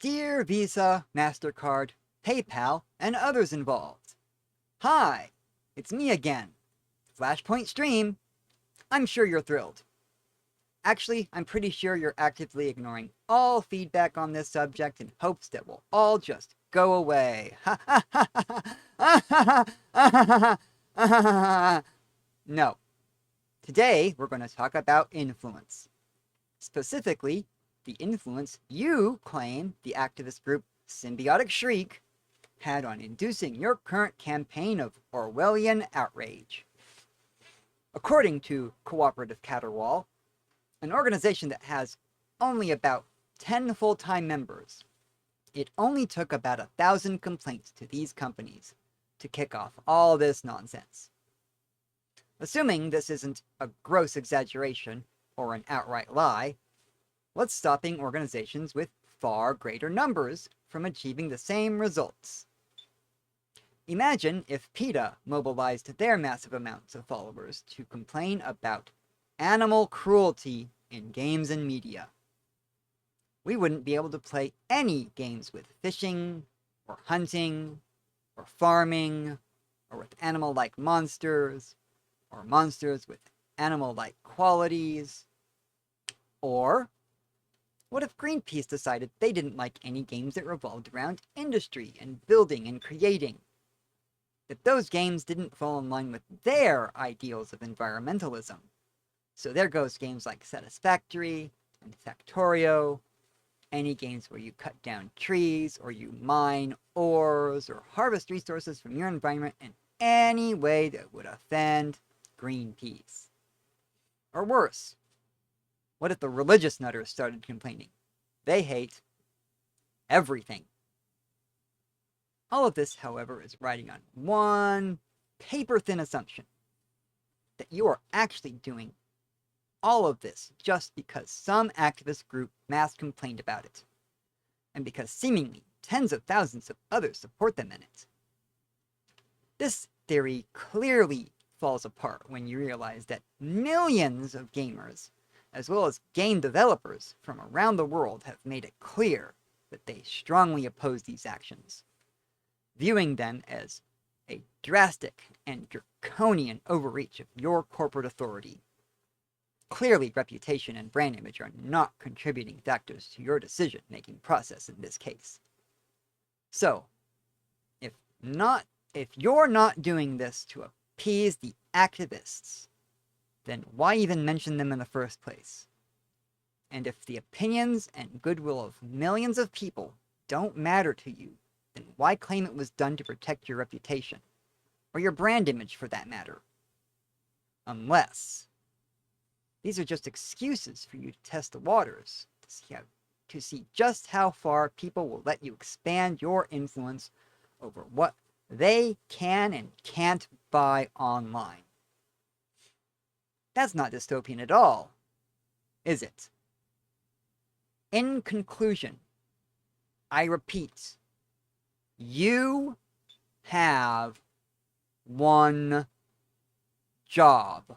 Dear Visa, MasterCard, PayPal, and others involved. Hi, it's me again. Flashpoint Stream. I'm sure you're thrilled. Actually, I'm pretty sure you're actively ignoring all feedback on this subject in hopes that we'll all just go away. No. Today, we're going to talk about influence. Specifically, the influence you claim the activist group Symbiotic Shriek had on inducing your current campaign of Orwellian outrage. According to Cooperative Caterwaul, an organization that has only about 10 full-time members, it only took about 1,000 complaints to these companies to kick off all this nonsense. Assuming this isn't a gross exaggeration or an outright lie, what's stopping organizations with far greater numbers from achieving the same results? Imagine if PETA mobilized their massive amounts of followers to complain about animal cruelty in games and media. We wouldn't be able to play any games with fishing, or hunting, or farming, or with animal-like monsters, or monsters with animal-like qualities. Or, what if Greenpeace decided they didn't like any games that revolved around industry and building and creating? That those games didn't fall in line with their ideals of environmentalism. So there goes games like Satisfactory and Factorio, any games where you cut down trees or you mine ores or harvest resources from your environment in any way that would offend Greenpeace. Or worse, what if the religious nutters started complaining? They hate everything. All of this, however, is riding on one paper-thin assumption that you are actually doing all of this just because some activist group mass complained about it, and because seemingly tens of thousands of others support them in it. This theory clearly falls apart when you realize that millions of gamers, as well as game developers from around the world, have made it clear that they strongly oppose these actions, viewing them as a drastic and draconian overreach of your corporate authority. Clearly, reputation and brand image are not contributing factors to your decision-making process in this case. So, if you're not doing this to appease the activists, then why even mention them in the first place? And if the opinions and goodwill of millions of people don't matter to you, then why claim it was done to protect your reputation? Or your brand image, for that matter? Unless these are just excuses for you to test the waters, to see just how far people will let you expand your influence over what they can and can't buy online. That's not dystopian at all, is it? In conclusion, I repeat, you have one job.